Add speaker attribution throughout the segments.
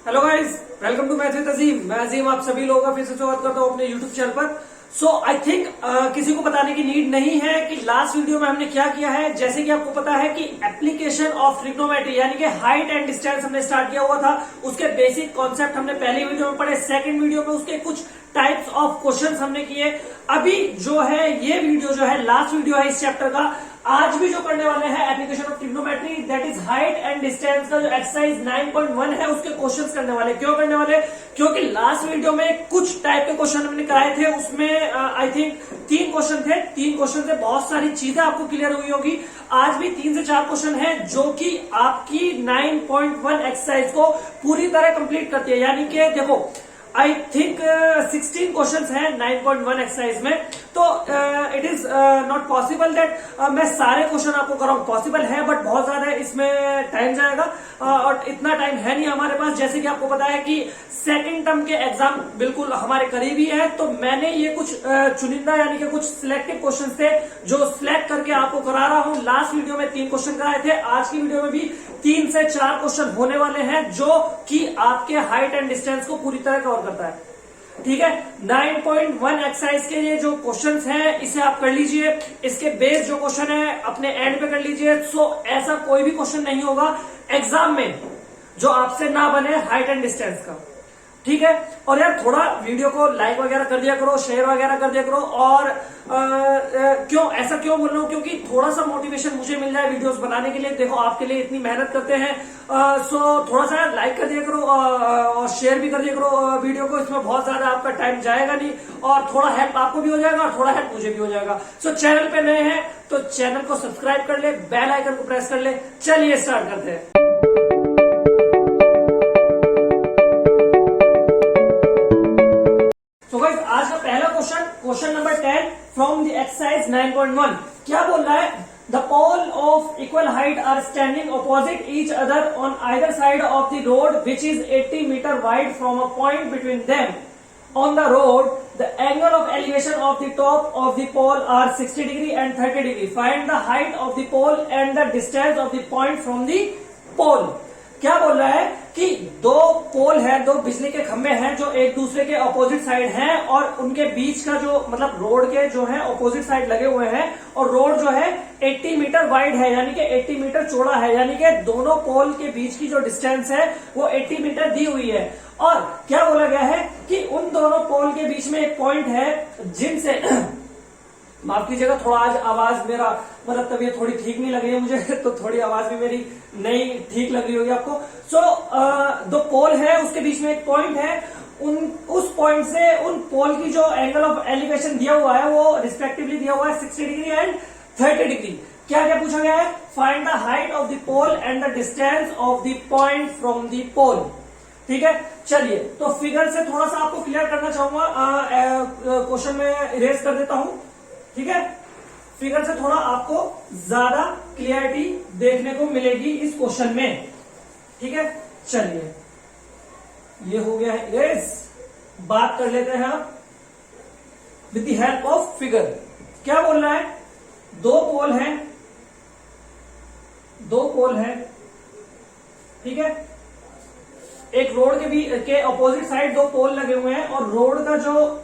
Speaker 1: Hello guys, welcome to math with Azeem. मैं अजीम आप सभी लोगों का फिर से स्वागत करता हूं अपने यूट्यूब चैनल पर। सो आई थिंक किसी को बताने की नीड नहीं है कि लास्ट वीडियो में हमने क्या किया है। जैसे कि आपको पता है कि एप्लीकेशन ऑफ ट्रिग्नोमेट्री यानी कि हाइट एंड डिस्टेंस हमने स्टार्ट किया हुआ था। उसके बेसिक कॉन्सेप्ट हमने पहली वीडियो में पढ़े, सेकंड वीडियो में उसके कुछ टाइप्स ऑफ क्वेश्चंस हमने किए। अभी जो है ये वीडियो जो है लास्ट वीडियो है इस चैप्टर का। आज भी जो करने वाले हैं application of trigonometry that is height and distance का जो एक्सरसाइज 9.1 है उसके क्वेश्चंस करने वाले। क्यों करने वाले? क्योंकि लास्ट वीडियो में कुछ टाइप के क्वेश्चन हमने कराए थे, उसमें आई थिंक 3 क्वेश्चन थे। 3 क्वेश्चन से बहुत सारी चीजें आपको क्लियर हुई होगी। आज भी 3 से 4 क्वेश्चन हैं जो कि आपकी 9.1 एक्सरसाइज को पूरी तरह कंप्लीट करती है। यानी कि देखो आई थिंक 16 क्वेश्चंस हैं 9.1 एक्सरसाइज में। तो it is not possible that मैं सारे क्वेश्चन आपको कराऊं। पॉसिबल है बट बहुत ज्यादा इसमें टाइम जाएगा और इतना टाइम है नहीं हमारे पास। जैसे कि आपको पता है कि सेकंड टर्म के एग्जाम बिल्कुल हमारे करीब ही है, तो मैंने ये कुछ चुनिंदा यानी कि कुछ सिलेक्टिव क्वेश्चन थे जो सिलेक्ट करके आपको करा रहा हूं। लास्ट वीडियो में 3 क्वेश्चन कराए थे, आज की वीडियो में भी 3 से 4 क्वेश्चन होने वाले हैं जो कि आपके हाइट एंड डिस्टेंस को पूरी तरह कवर करता है। ठीक है, 9.1 एक्सरसाइज के ये जो क्वेश्चंस हैं इसे आप कर लीजिए। इसके बेस जो क्वेश्चन है अपने एंड पे कर लीजिए। सो ऐसा कोई भी क्वेश्चन नहीं होगा एग्जाम में जो आपसे ना बने हाइट एंड डिस्टेंस का। ठीक है, और यार थोड़ा वीडियो को लाइक वगैरह कर दिया करो, शेयर वगैरह कर दिया करो। और ऐसा क्यों बोल रहा हूं? क्योंकि थोड़ा सा मोटिवेशन मुझे मिल जाए वीडियोस बनाने के लिए। देखो आपके लिए इतनी मेहनत करते हैं, सो थोड़ा सा लाइक कर दिया करो और शेयर भी कर दिया करो वीडियो को। इसमें बहुत ज्यादा आपका टाइम जाएगा नहीं और थोड़ा हेल्प आपको भी हो जाएगा और थोड़ा हेल्प मुझे भी हो जाएगा। सो चैनल पे नए हैं तो चैनल को सब्सक्राइब कर ले, बेल आइकन को प्रेस कर ले। चलिए स्टार्ट करते हैं। आज का पहला question number 10 from the exercise 9.1 क्या बोल रहा है? The pole of equal height are standing opposite each other on either side of the road which is 80 metre wide from a point between them on the road. The angle of elevation of the top of the pole are 60 degree and 30 degree. Find the height of the pole and the distance of the point from the pole. क्या बोल रहा है कि 2 पोल है, 2 बिजली के खंभे हैं जो एक दूसरे के अपोजिट साइड हैं और उनके बीच का जो मतलब रोड के जो है अपोजिट साइड लगे हुए हैं और रोड जो है 80 मीटर वाइड है यानी कि 80 मीटर चौड़ा है। यानी कि दोनों पोल के बीच की जो डिस्टेंस है वो 80 मीटर दी हुई है। और क्या बोला गया है कि उन दोनों पोल के बीच में एक पॉइंट है जिनसे माफ कीजिएगा, थोड़ा आज आवाज मेरा मतलब तबीयत थोड़ी ठीक नहीं लग रही है मुझे, तो थोड़ी आवाज भी मेरी नहीं ठीक लग रही होगी आपको। सो 2 पोल है, उसके बीच में एक पॉइंट है। उस पॉइंट से उन पोल की जो एंगल ऑफ एलिवेशन दिया हुआ है वो रिस्पेक्टिवली दिया हुआ है 60 डिग्री एंड 30 डिग्री। क्या क्या पूछा गया है? Find the height of the pole and the distance of the point from the pole. ठीक है, चलिए तो फिगर से थोड़ा सा आपको क्लियर करना चाहूंगा। क्वेश्चन में इरेज कर देता हूं। ठीक है, फिगर से थोड़ा आपको ज्यादा क्लियरिटी देखने को मिलेगी इस क्वेश्चन में। ठीक है, चलिए ये हो गया है इरेज। बात कर लेते हैं आप with the help of figure. क्या बोल रहा है? 2 पोल हैं, 2 पोल हैं। ठीक है, एक रोड के अपोजिट साइड 2 पोल लगे हुए हैं और रोड का जो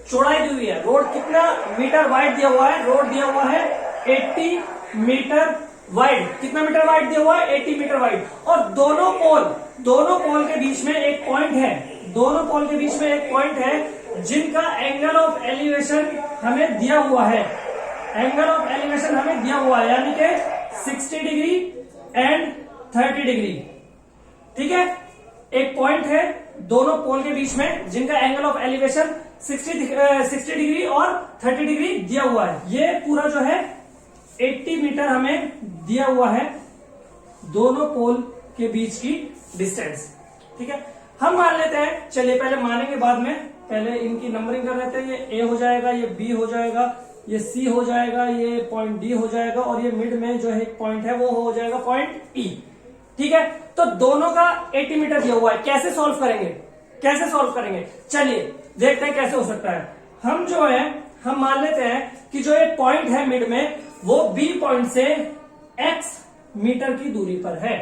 Speaker 1: चौड़ाई दी हुई है, रोड कितना मीटर वाइड दिया हुआ है? रोड दिया हुआ है 80 मीटर वाइड। कितना मीटर वाइड दिया हुआ है? 80 मीटर वाइड। और दोनों पोल के बीच में एक पॉइंट है, दोनों पोल के बीच में एक पॉइंट है जिनका एंगल ऑफ एलिवेशन हमें दिया हुआ है। एंगल ऑफ एलिवेशन हमें दिया हुआ है यानी कि 60 डिग्री एंड 30 डिग्री। ठीक है, एक पॉइंट है दोनों पोल के बीच में जिनका एंगल ऑफ एलिवेशन 60 डिग्री और 30 डिग्री दिया हुआ है। ये पूरा जो है 80 मीटर हमें दिया हुआ है दोनों पोल के बीच की डिस्टेंस। ठीक है, हम मान लेते हैं, चलिए पहले मानेंगे बाद में, पहले इनकी नंबरिंग कर लेते हैं। ये A हो जाएगा, ये B हो जाएगा, ये C हो जाएगा, ये पॉइंट D हो जाएगा और ये मिड में जो है एक पॉइंट है वो हो जाएगा पॉइंट E। ठीक है, तो दोनों का 80 मीटर दिया हुआ है। कैसे सॉल्व करेंगे? कैसे सॉल्व करेंगे? चलिए देखते हैं कैसे हो सकता है। हम जो है हम मान लेते हैं कि जो एक पॉइंट है मिड में वो B पॉइंट से X मीटर की दूरी पर है।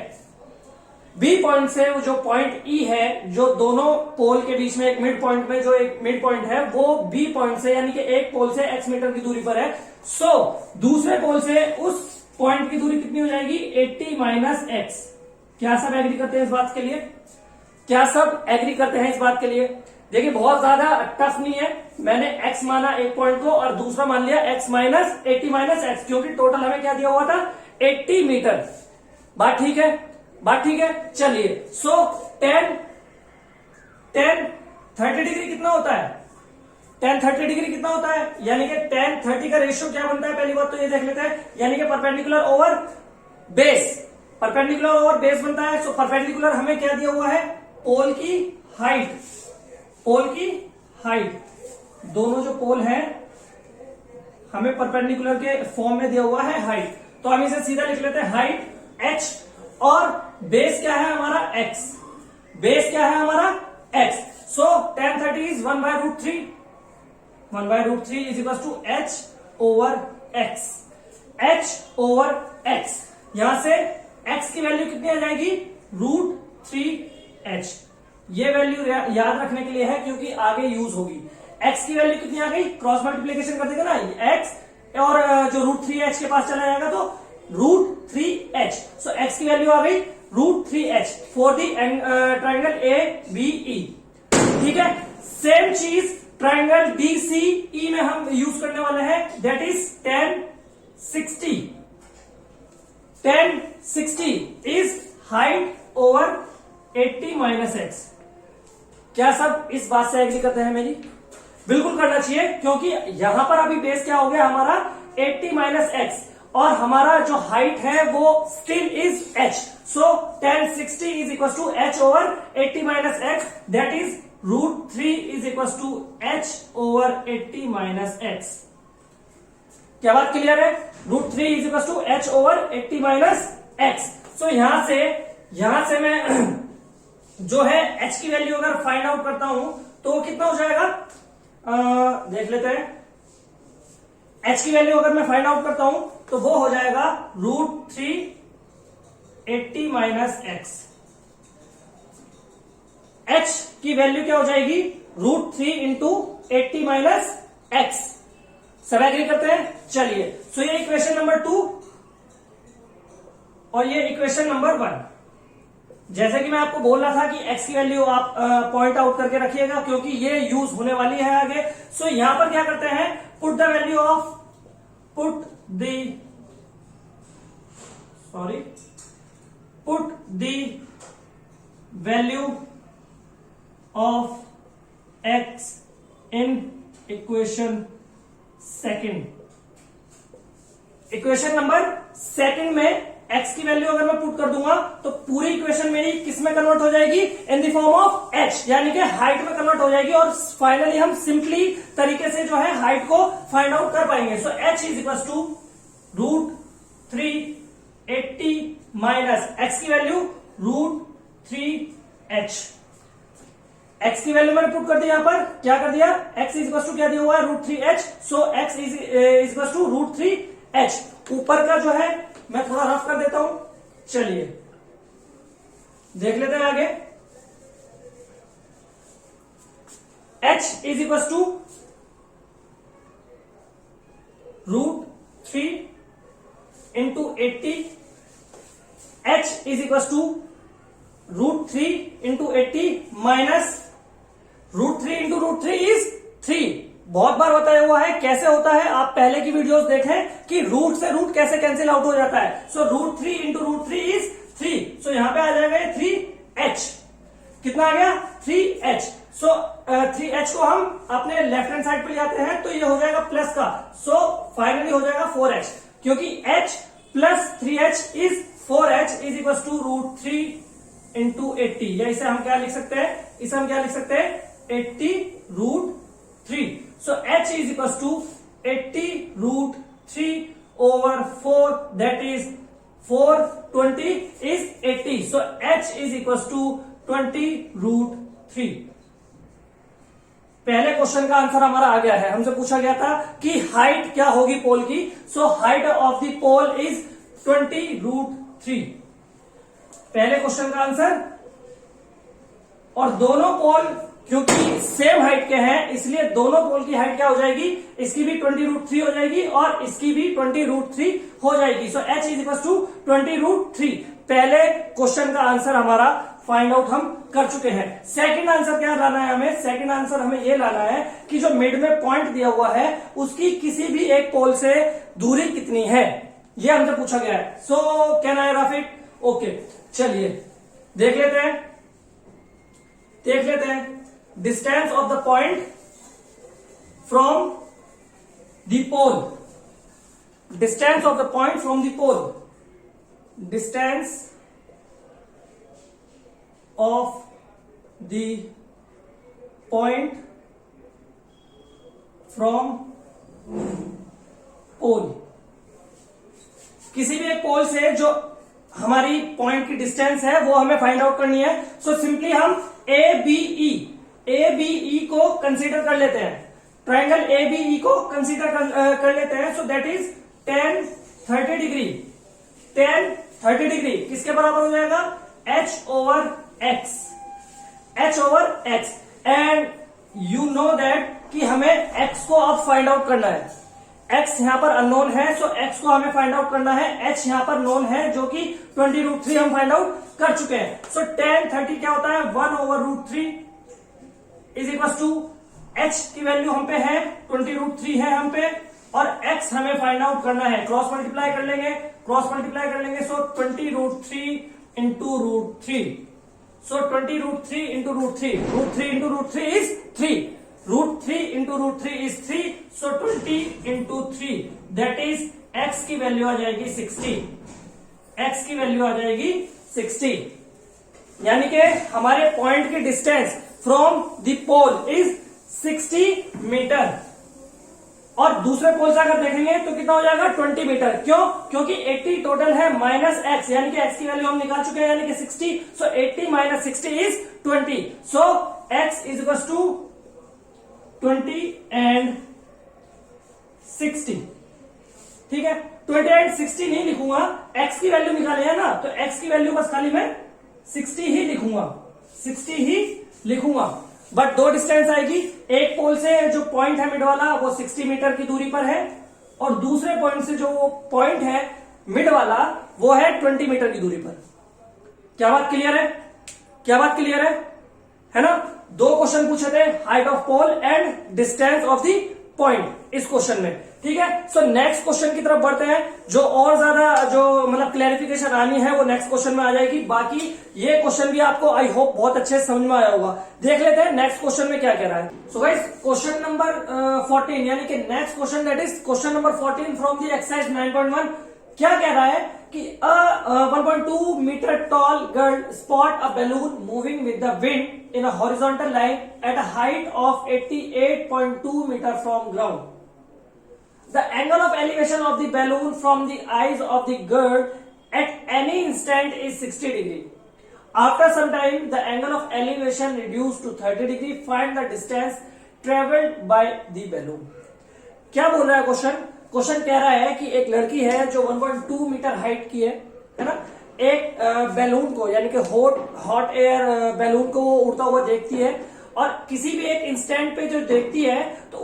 Speaker 1: बी पॉइंट से वो जो पॉइंट ई है, जो दोनों पोल के बीच में एक मिड पॉइंट में जो एक मिड पॉइंट है, वो बी पॉइंट से यानी कि एक पोल से x मीटर की दूरी पर है। सो दूसरे पोल से उस पॉइंट की दूरी कितनी हो जाएगी? 80 माइनस एक्स। क्या सब एग्री करते हैं इस बात के लिए? क्या सब एग्री करते हैं इस बात के लिए? देखिए बहुत ज्यादा टफ नहीं है, मैंने x माना एक पॉइंट को और दूसरा मान लिया x माइनस 80 माइनस एक्स, क्योंकि टोटल हमें क्या दिया हुआ था? 80 मीटर। बात ठीक है? बात ठीक है। चलिए, सो 10 30 डिग्री कितना होता है? 10 30 डिग्री कितना होता है? यानी कि 10 30 का रेशियो क्या बनता है? पहली बात तो ये देख लेते हैं, यानी कि perpendicular over base, perpendicular over base बनता है। सो परपेंडिकुलर हमें क्या दिया हुआ है? पोल की हाइट, पोल की हाइट, दोनों जो पोल हैं हमें परपेंडिकुलर के फॉर्म में दिया हुआ है हाइट, तो हम इसे सीधा लिख लेते हैं हाइट h, और बेस क्या है हमारा? x। बेस क्या है हमारा? x। So tan 30 is 1/√3, 1/√3 is equal to h over x, h over x। यहां से x की वैल्यू कितनी आ जाएगी? √3h। ये वैल्यू याद रखने के लिए है क्योंकि आगे यूज होगी। x की वैल्यू कितनी आ गई? क्रॉस मल्टीप्लीकेशन कर देगा ना, x और जो √3h के पास चला जाएगा तो √3h। सो x की वैल्यू आ गई √3h for the triangle ABE। ठीक है, सेम चीज ट्राइंगल DCE में हम यूज करने वाले हैं, that is tan 60। tan 60 is height over 80 minus X. क्या सब इस बात से एग्री करते हैं मेरी? बिल्कुल करना चाहिए, क्योंकि यहां पर अभी बेस क्या हो गया हमारा? 80 माइनस एक्स, और हमारा जो हाइट है वो still is h। So tan 60 is equal to h over 80 minus X, that is √3 is equal to h over 80 minus X. क्या बात क्लियर है? √3 is equal to h over 80 minus X. So यहां से मैं जो है h की value अगर फाइंड आउट करता हूं तो कितना हो जाएगा? देख लेते हैं। h की वैल्यू अगर मैं फाइंड आउट करता हूं तो वो हो जाएगा √3 80 माइनस एक्स। h की वैल्यू क्या हो जाएगी? √3 इंटू 80 माइनस एक्स। सब एग्री करते हैं? चलिए, सो ये इक्वेशन नंबर 2 और ये इक्वेशन नंबर 1। जैसे कि मैं आपको बोल रहा था कि x की वैल्यू आप पॉइंट आउट करके रखिएगा, क्योंकि ये यूज होने वाली है आगे। सो यहां पर क्या करते हैं? Put the value of put the value of x in equation second. Equation number second में x की वैल्यू अगर मैं पुट कर दूंगा तो पूरी इक्वेशन मेरी किस में कन्वर्ट हो जाएगी? In the form of h, यानी कि हाइट में कन्वर्ट हो जाएगी, और फाइनली हम सिंपली तरीके से जो है हाइट को फाइंड आउट कर पाएंगे। So h is equal to √3 80 minus x की वैल्यू √3h। x की वैल्यू मैंने पुट कर दिया, यहां पर क्या कर दिया? x इज इक्वल टू क्या दिया हुआ है? √3h। So x is equal to √3h। ऊपर का जो है मैं थोड़ा रफ कर देता हूं, चलिए देख लेते हैं आगे। h is equal to √3 into 80, h is equal to √3 into 80 minus √3 into √3 is 3। बहुत बार बताया हुआ है कैसे होता है, आप पहले की वीडियोस देखें कि रूट से रूट कैसे कैंसिल आउट हो जाता है। सो √3 इंटू √3 इज 3। सो यहां पे आ जाएगा 3h। कितना आ गया? 3h। सो 3h को हम अपने लेफ्ट हैंड साइड पे ले आते हैं तो ये हो जाएगा प्लस का। सो फाइनली हो जाएगा 4h, क्योंकि h plus 3h is 4h is equal to √3 into 80। या इसे हम क्या लिख सकते हैं? इसे हम क्या लिख सकते हैं? 80√3। So h is equals to 80√3 over 4, that is 420 is 80. So h is equals to 20√3। पहले क्वेश्चन का आंसर हमारा आ गया है। हमसे पूछा गया था कि हाइट क्या होगी पोल की। So height of the pole is 20√3। पहले क्वेश्चन का आंसर। और दोनों पोल क्योंकि सेम हाइट के हैं इसलिए दोनों पोल की हाइट क्या हो जाएगी, इसकी भी 20√3 हो जाएगी और इसकी भी 20√3 हो जाएगी। सो h इज इक्वल टू 20√3। पहले क्वेश्चन का आंसर हमारा फाइंड आउट हम कर चुके हैं। सेकंड आंसर क्या लाना है हमें, सेकंड आंसर हमें ये लाना है कि जो मिड में पॉइंट दिया हुआ है उसकी किसी भी एक पोल से दूरी कितनी है, ये हमसे पूछा गया है। So can I rough it? Okay, चलिए देख लेते हैं distance of the point from the pole, distance of the point from the pole, distance of the point from pole. किसी भी एक पोल से जो हमारी पॉइंट की डिस्टेंस है वो हमें फाइंड आउट करनी है। सो सिंपली हम ABE को कंसीडर कर लेते हैं, ट्राइंगल ABE को कंसीडर कर लेते हैं। So that is tan 30 degree, tan 30 degree किसके बराबर हो जाएगा, h over x। And you know that कि हमें x को अब फाइंड आउट करना है। x यहां पर अननोन है, सो x को हमें फाइंड आउट करना है। h यहां पर नोन है जो कि 20√3 हम फाइंड आउट कर चुके हैं। सो tan 30 क्या होता है, 1/√3 इज इक्वल टू h की वैल्यू हम पे है 20√3 है हम पे, और x हमें फाइंड आउट करना है। क्रॉस मल्टीप्लाई कर लेंगे सो 20√3 into √3। So 20√3 into √3, √3 into √3 is 3, √3 into √3 is 3। So 20 into 3 that is x की वैल्यू आ जाएगी 60, x की वैल्यू आ जाएगी 60। यानी कि हमारे पॉइंट की distance from the pole is 60 metre, और दूसरे पोल से अगर देखेंगे तो कितना हो जाएगा 20 मीटर। क्यों? क्योंकि 80 टोटल है माइनस x, यानी कि x की वैल्यू हम निकाल चुके हैं यानी कि 60। So 80 minus 60 is 20। So x is equal to 20 and 60। ठीक है, 20 एंड 60 नहीं लिखूंगा, x की वैल्यू निकाली है ना, तो x की वैल्यू बस खाली मैं 60 ही लिखूंगा। बट दो डिस्टेंस आएगी, एक पोल से जो पॉइंट है मिड वाला वो 60 मीटर की दूरी पर है, और दूसरे पॉइंट से जो पॉइंट है मिड वाला वो है 20 मीटर की दूरी पर। क्या बात क्लियर है ना? दो क्वेश्चन पूछे थे, height of pole and distance of the point इस क्वेश्चन में। ठीक है, सो नेक्स्ट क्वेश्चन की तरफ बढ़ते हैं। जो और ज्यादा जो मतलब क्लैरिफिकेशन आनी है वो नेक्स्ट क्वेश्चन में आ जाएगी। बाकी ये क्वेश्चन भी आपको आई होप बहुत अच्छे से समझ में आया होगा। देख लेते हैं नेक्स्ट क्वेश्चन में क्या कह रहा है। सो गाइस, क्वेश्चन नंबर 14 यानी कि next question that is question number 14 from the exercise 9.1 क्या कह रहा है कि 1.2 metre tall girl spot a balloon moving with the wind in a horizontal line at a height of 88.2 metre from ground. The angle of elevation of the balloon from the eyes of the girl at any instant is 60 degree. After some time, the angle of elevation reduced to 30 degree. Find the distance traveled by the balloon. क्या बोल रहा है question कह रहा है कि एक लड़की है जो 1.2 मीटर हाइट की है ना, एक बैलून को यानी कि हॉट एयर बैलून को वो उड़ता हुआ देखती है, और किसी भी एक इंस्टेंट पे जो देखती है तो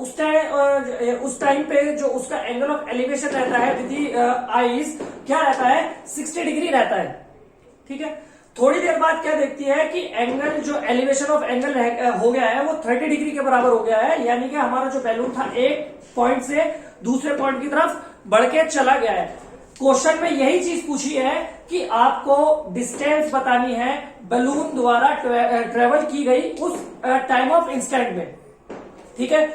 Speaker 1: उस टाइम पे जो उसका एंगल ऑफ एलिवेशन रहता है विद आईज क्या रहता है, 60 डिग्री रहता है। ठीक है, थोड़ी देर बाद क्या देखती है कि एंगल जो एलिवेशन ऑफ एंगल हो गया है वो 30 डिग्री के बराबर हो गया है, यानी कि हमारा जो बैलून था एक पॉइंट से दूसरे पॉइंट की तरफ बढ़ के चला गया है। क्वेश्चन में यही चीज पूछी है कि आपको डिस्टेंस बतानी है बलून द्वारा ट्रेवल की गई उस टाइम ऑफ इंस्टेंट में। ठीक है,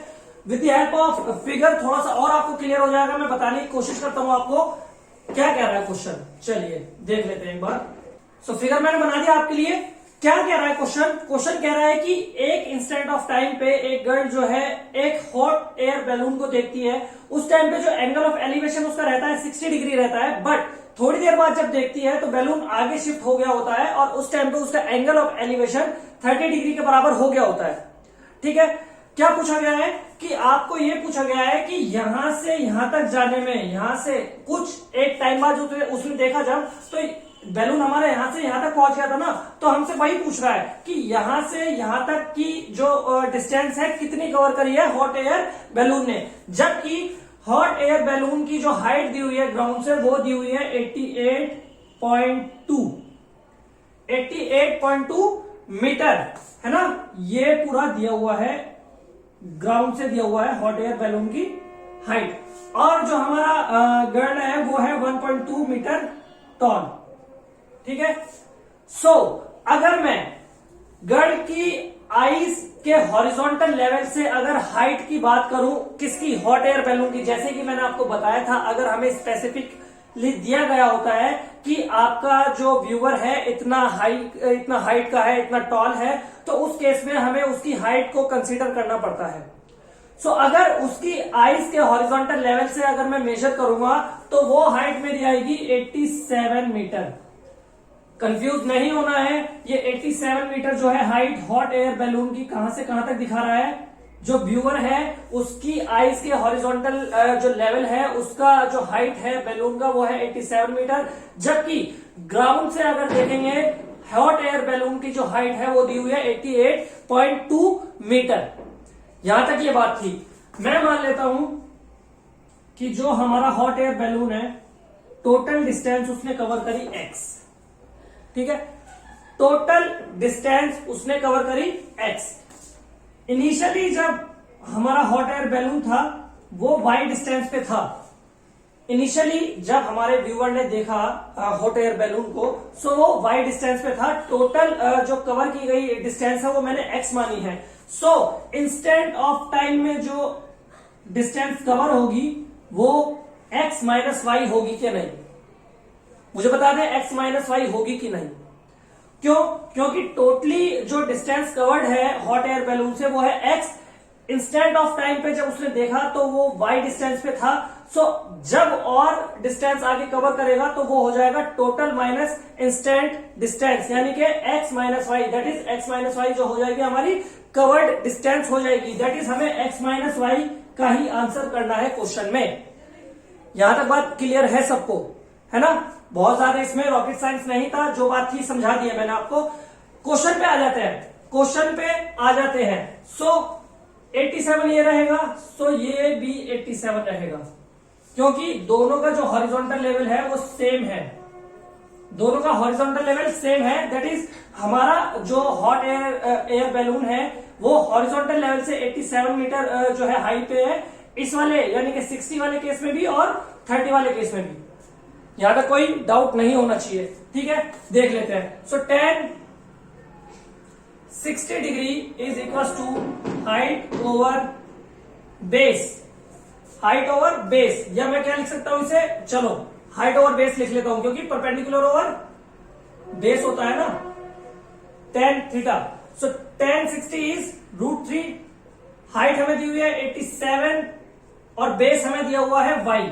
Speaker 1: with the help of figure थोड़ा सा और आपको क्लियर हो जाएगा। मैं बताने की कोशिश करता हूं आपको क्या कह रहा है क्वेश्चन। चलिए देख लेते हैं एक बार। सो फिगर मैंने बना दिया आपके लिए। क्या कह रहा है क्वेश्चन कह रहा है कि एक इंस्टेंट ऑफ टाइम पे एक गर्ल जो है एक हॉट एयर बैलून को देखती है, उस टाइम पे जो एंगल ऑफ एलिवेशन उसका रहता है 60 डिग्री रहता है, बट थोड़ी देर बाद जब देखती है तो बैलून आगे शिफ्ट हो गया होता है और उस टाइम पे उसका एंगल ऑफ एलिवेशन 30 डिग्री के बराबर हो गया होता है। ठीक है, क्या पूछा गया है कि आपको ये पूछा गया है कि यहां से यहां तक जाने में, यहां से कुछ एक टाइम बाद उसने देखा जब, तो बैलून हमारा यहां से यहां तक पहुंच गया था ना, तो हमसे वही पूछ रहा है कि यहां से यहां तक की जो डिस्टेंस है कितनी कवर करी है हॉट एयर बैलून ने, जबकि हॉट एयर बैलून की जो हाइट दी हुई है ग्राउंड से वो दी हुई है 88.2 मीटर, है ना। ये पूरा दिया हुआ है, ग्राउंड से दिया हुआ है हॉट एयर बैलून की हाइट, और जो हमारा गर्ल है वो है 1.2 मीटर टॉल, ठीक है। सो अगर मैं गर्ल की आईज के हॉरिजॉन्टल लेवल से अगर हाइट की बात करूं, किसकी, हॉट एयर बैलून की, जैसे कि मैंने आपको बताया था, अगर हमें स्पेसिफिकली दिया गया होता है कि आपका जो व्यूअर है इतना हाइट का है, इतना टॉल है, तो उस केस में हमें उसकी हाइट को कंसीडर करना पड़ता है। सो अगर उसकी आईज के हॉरिजॉन्टल लेवल से अगर मैं मेजर करूंगा तो वो हाइट मेरी आएगी 87 मीटर। कंफ्यूज नहीं होना है, ये 87 मीटर जो है हाइट हॉट एयर बैलून की कहां से कहां तक दिखा रहा है, जो व्यूअर है उसकी आईज के हॉरिजॉन्टल जो लेवल है उसका जो हाइट है बैलून का वो है 87 मीटर, जबकि ग्राउंड से अगर देखेंगे हॉट एयर बैलून की जो हाइट है वो दी हुई है 88.2 मीटर। यहां तक ये बात थी। मैं मान लेता हूं कि जो हमारा हॉट एयर बैलून है टोटल डिस्टेंस उसने कवर करी x, ठीक है, टोटल डिस्टेंस उसने कवर करी x। इनिशियली जब हमारा हॉट एयर बैलून था वो y डिस्टेंस पे था। इनिशियली जब हमारे व्यूअर ने देखा हॉट एयर बैलून को, सो वो y डिस्टेंस पे था। टोटल जो कवर की गई डिस्टेंस है वो मैंने x मानी है। सो इंस्टेंट ऑफ टाइम में जो डिस्टेंस कवर होगी वो x माइनस वाई होगी कि नहीं, मुझे बता दें x माइनस वाई होगी कि नहीं। क्यों? क्योंकि टोटली जो डिस्टेंस कवर्ड है हॉट एयर बैलून से वो है x, इंस्टेंट ऑफ टाइम पे जब उसने देखा तो वो y डिस्टेंस पे था। सो जब और डिस्टेंस आगे कवर करेगा तो वो हो जाएगा टोटल माइनस इंस्टेंट डिस्टेंस, यानी कि x minus Y, that is x minus Y जो हो जाएगी हमारी कवर्ड डिस्टेंस हो जाएगी। दैट इज हमें x माइनस वाई का ही आंसर करना है क्वेश्चन में। यहां तक बात क्लियर है सबको, है ना। बहुत ज्यादा इसमें रॉकेट साइंस नहीं था, जो बात थी समझा दिया मैंने आपको। क्वेश्चन पे आ जाते हैं, क्वेश्चन पे आ जाते हैं। सो 87 ये रहेगा, सो ये भी 87 रहेगा, क्योंकि दोनों का जो हॉरिजॉन्टल लेवल है वो सेम है, दोनों का हॉरिजॉन्टल लेवल सेम है। दैट इज हमारा जो हॉट एयर बैलून है वो हॉरिजॉन्टल लेवल से 87 मीटर जो है हाइट पे है, इस वाले यानी कि 60 वाले केस में भी और 30 वाले केस में भी। यहां तक कोई डाउट नहीं होना चाहिए, ठीक है। देख लेते हैं। So tan 60 degree is equal to height over base, height over base, या मैं क्या लिख सकता हूं इसे, चलो हाइट ओवर बेस लिख लेता हूं, क्योंकि परपेंडिकुलर ओवर बेस होता है ना, tan theta. So tan 60 is √3, height हमें दी हुई है 87 और बेस हमें दिया हुआ है y।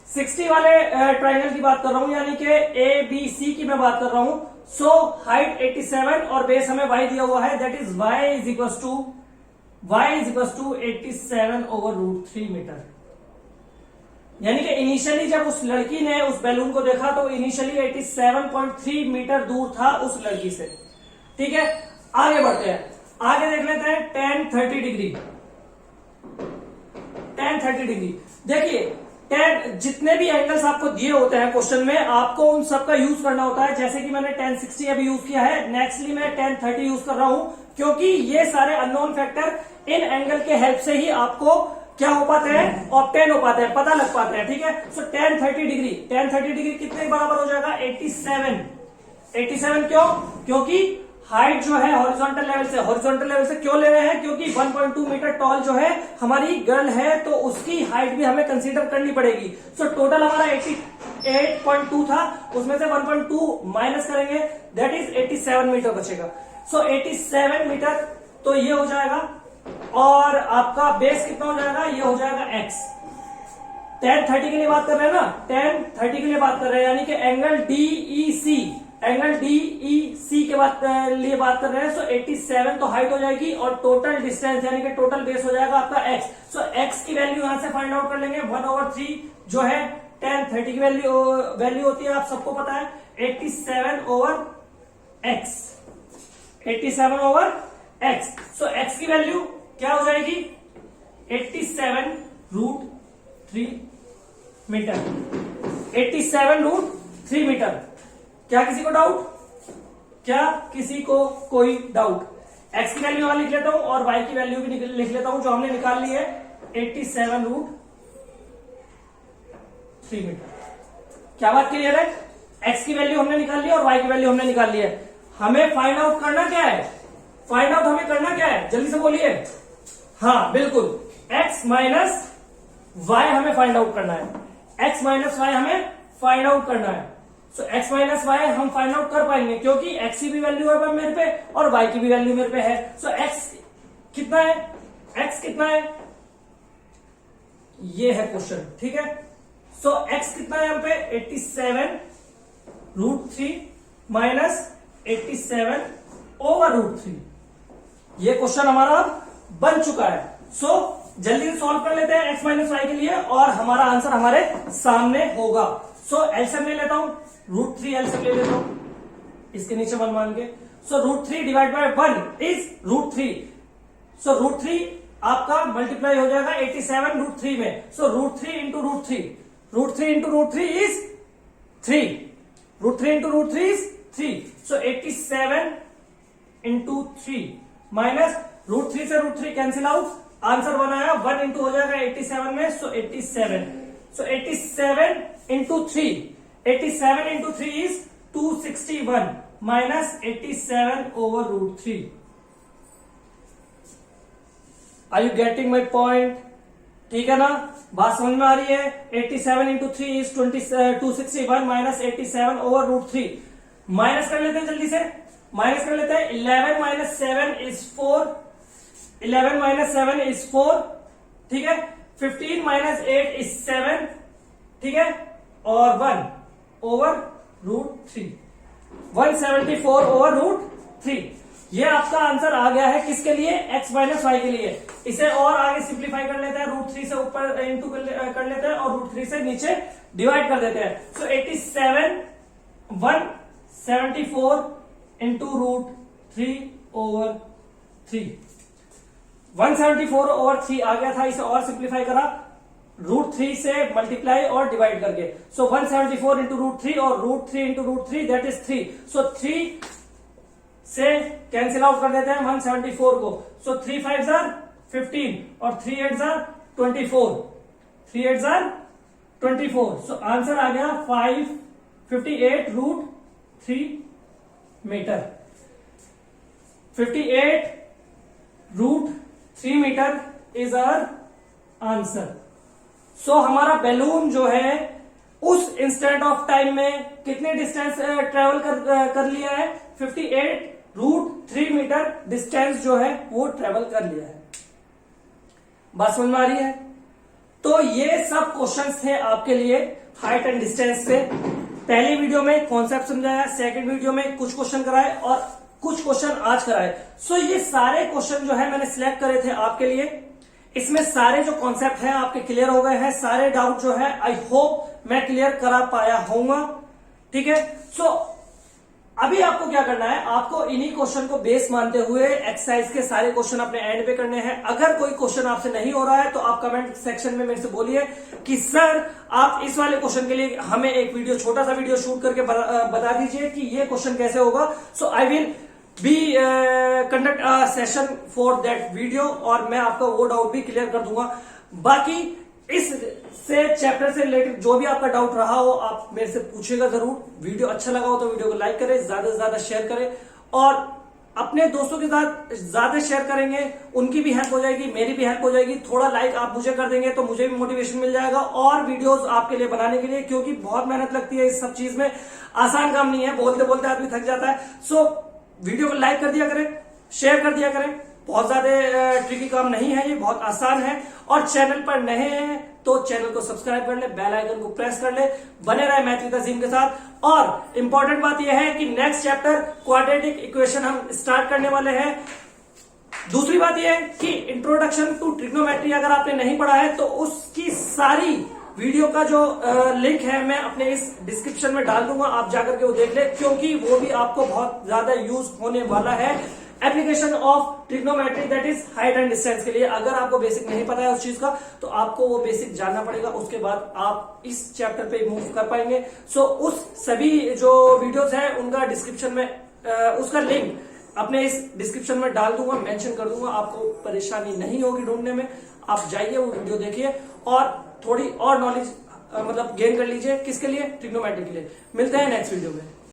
Speaker 1: 60 वाले ट्राइंगल की बात कर रहा हूं, यानी कि ABC की मैं बात कर रहा हूं। सो हाइट 87 और बेस हमें y दिया हुआ है, that is y is equal to 87 over √3 metre. यानी कि इनिशियली जब उस लड़की ने उस बैलून को देखा तो इनिशियली 87.3 मीटर दूर था उस लड़की से, ठीक है। आगे बढ़ते हैं, आगे देख लेते हैं tan 30 डिग्री। tan 30 डिग्री, देखिए tan जितने भी एंगल्स आपको दिए होते हैं क्वेश्चन में, आपको उन सब का यूज करना होता है। जैसे कि मैंने tan 60 अभी यूज किया है, नेक्स्टली मैं tan 30 यूज कर रहा हूं, क्योंकि ये सारे अननोन फैक्टर इन एंगल के हेल्प से ही आपको क्या हो पाते हैं, ऑब्टेन हो पाते हैं, पता लग पाते हैं, ठीक है। सो tan 30 डिग्री, tan 30 डिग्री कितने बराबर हो जाएगा, 87 क्यों? क्योंकि हाइट जो है हॉरिजॉन्टल लेवल से क्यों ले रहे हैं, क्योंकि 1.2 मीटर टॉल जो है हमारी गर्ल है, तो उसकी हाइट भी हमें कंसीडर करनी पड़ेगी। सो टोटल हमारा 88.2 था, उसमें से 1.2 माइनस करेंगे, दैट इज 87 मीटर बचेगा। सो 87 मीटर तो ये हो जाएगा, और आपका बेस कितना हो जाएगा, ये हो जाएगा x। tan 30 के लिए बात कर रहे हैं ना, tan 30 के लिए बात कर रहे हैं, यानी कि एंगल DEC के लिए बात कर रहे हैं। सो 87 तो हाइट हो जाएगी, और टोटल डिस्टेंस यानी कि टोटल बेस हो जाएगा आपका x। सो x की वैल्यू यहां से फाइंड आउट कर लेंगे, 1/3 जो है tan 30 की वैल्यू होती है, आप सबको पता है 87/x, 87/x। सो x की वैल्यू क्या हो जाएगी 87√3 मीटर, 87√3 मीटर। क्या किसी को डाउट? क्या किसी को कोई डाउट? x की वैल्यू वहां लिख लेता हूं और y की वैल्यू भी लिख लेता हूं जो हमने निकाल ली है 87√3 मीटर। क्या बात क्लियर है? x की वैल्यू हमने निकाल ली और y की वैल्यू हमने निकाल ली है। हमें फाइंड आउट करना क्या है? फाइंड आउट हमें करना क्या है? जल्दी से बोलिए। हाँ बिल्कुल, x माइनस y हमें फाइंड आउट करना है, x माइनस y हमें फाइंड आउट करना है। सो x माइनस y हम फाइंड आउट कर पाएंगे क्योंकि x की भी वैल्यू है मेरे पे और y की भी वैल्यू मेरे पे है। सो x कितना है? x कितना है? ये है क्वेश्चन, ठीक है। सो x कितना है यहाँ पे 87√3 माइनस 87/√3। ये क्वेश्चन हमारा बन चुका है। सो जल्दी से सॉल्व कर लेते हैं x माइनस वाई के लिए और हमारा आंसर हमारे सामने होगा। सो एलसीएम ले लेता हूं, √3 एलसीएम ले लेता हूं, इसके नीचे 1 मान के। सो √3 डिवाइड बाय 1 इज √3। सो √3 आपका मल्टीप्लाई हो जाएगा 87√3 में। सो √3 into √3, √3 into √3 is 3, √3 into √3 is 3। So 87 into 3 minus √3 से √3 कैंसिल आउट, आंसर बनाया 1 इंटू हो जाएगा 87 में। So 87, so 87 into 3, 87 into 3 is 261 minus 87/√3। Are you getting my point? ठीक है ना, बात समझ में आ रही है? 87 इंटू 3 इज 261 माइनस 87/√3। माइनस कर लेते हैं जल्दी से, माइनस कर लेते हैं। 11 माइनस 7 इज 4, 11 माइनस 7 इज 4, ठीक है। 15 माइनस 8 इज 7, ठीक है, और 1/√3, 174/√3। ये आपका आंसर आ गया है किसके लिए? x माइनस वाई के लिए। इसे और आगे सिंप्लीफाई कर लेते हैं, √3 से ऊपर इंटू कर लेते हैं और √3 से नीचे डिवाइड कर देते हैं। सो 87 174 इंटू √3/3, 174/3 आ गया था। इसे और सिंप्लीफाई करा √3 से मल्टीप्लाई और डिवाइड करके। सो 174 इंटू √3 और √3 इंटू √3 दैट इज 3। सो 3 से कैंसिल आउट कर देते हैं 174 को। सो 3 5 जार 15 और 3 8 जार 24, 3 8 जार 24। सो आंसर आ गया 58√3 metre, 58√3 metre is our answer. So हमारा बैलून जो है उस इंस्टेंट ऑफ टाइम में कितने डिस्टेंस ट्रेवल कर लिया है? 58√3 मीटर डिस्टेंस जो है वो ट्रेवल कर लिया है। बात समझ में आ रही है? तो ये सब क्वेश्चंस थे आपके लिए हाइट एंड डिस्टेंस से। पहली वीडियो में कॉन्सेप्ट समझाया, सेकंड वीडियो में कुछ क्वेश्चन कराए और कुछ क्वेश्चन आज कराए। सो ये सारे क्वेश्चन जो है मैंने सिलेक्ट करे थे आपके लिए। इसमें सारे जो कॉन्सेप्ट है आपके क्लियर हो गए हैं, सारे डाउट जो है आई होप मैं क्लियर करा पाया होऊंगा, ठीक है। सो अभी आपको क्या करना है, आपको इन्हीं क्वेश्चन को बेस मानते हुए एक्सरसाइज के सारे क्वेश्चन अपने एंड पे करने हैं। अगर कोई क्वेश्चन आपसे नहीं हो रहा है तो आप कमेंट सेक्शन में मेरे से बोलिए कि सर आप इस वाले क्वेश्चन के लिए हमें एक वीडियो, छोटा सा वीडियो शूट करके बता दीजिए कि ये क्वेश्चन कैसे होगा। So I will be conduct a session for that video और मैं आपका वो डाउट भी क्लियर कर दूंगा। बाकी इस से चैप्टर से रिलेटेड जो भी आपका डाउट रहा हो आप मेरे से पूछेगा जरूर। वीडियो अच्छा लगा हो तो वीडियो को लाइक करें, ज्यादा से ज्यादा शेयर करें और अपने दोस्तों के साथ ज्यादा शेयर करेंगे, उनकी भी हेल्प हो जाएगी, मेरी भी हेल्प हो जाएगी। थोड़ा लाइक आप मुझे कर देंगे तो मुझे भी मोटिवेशन मिल जाएगा और वीडियोस आपके लिए बनाने के लिए, क्योंकि बहुत मेहनत लगती है इस सब चीज में, आसान काम नहीं है, बोलते बोलते आदमी थक जाता है। सो वीडियो को लाइक कर दिया करें, शेयर कर दिया करें, बहुत ज्यादा ट्रिकी काम नहीं है, ये बहुत आसान है। और चैनल पर नए हैं तो चैनल को सब्सक्राइब कर ले, बेल आइकन को प्रेस कर ले, बने रहे मैथ विद अजीम के साथ। और इंपॉर्टेंट बात यह है कि नेक्स्ट चैप्टर क्वाड्रेटिक इक्वेशन हम स्टार्ट करने वाले हैं। दूसरी बात यह है कि इंट्रोडक्शन टू ट्रिग्नोमेट्री अगर आपने नहीं पढ़ा है तो उसकी सारी वीडियो का जो लिंक है मैं अपने इस डिस्क्रिप्शन में डाल दूंगा, आप जाकर के वो देख ले, क्योंकि वो भी आपको बहुत ज्यादा यूज होने वाला है application of trigonometry, that is height and distance के लिए। अगर आपको बेसिक नहीं पता है उस चीज का तो आपको वो बेसिक जानना पड़ेगा, उसके बाद आप इस चैप्टर पे मूव कर पाएंगे। सो उस सभी जो वीडियोस हैं उनका डिस्क्रिप्शन में उसका लिंक अपने इस डिस्क्रिप्शन में डाल दूंगा, मेंशन कर दूंगा, आपको परेशानी नहीं होगी ढूंढने में। आप जाइए वो वीडियो देखिए और थोड़ी और नॉलेज मतलब गेन कर लीजिए। किसके लिए? ट्रिग्नोमेट्री के लिए। मिलते हैं नेक्स्ट वीडियो में।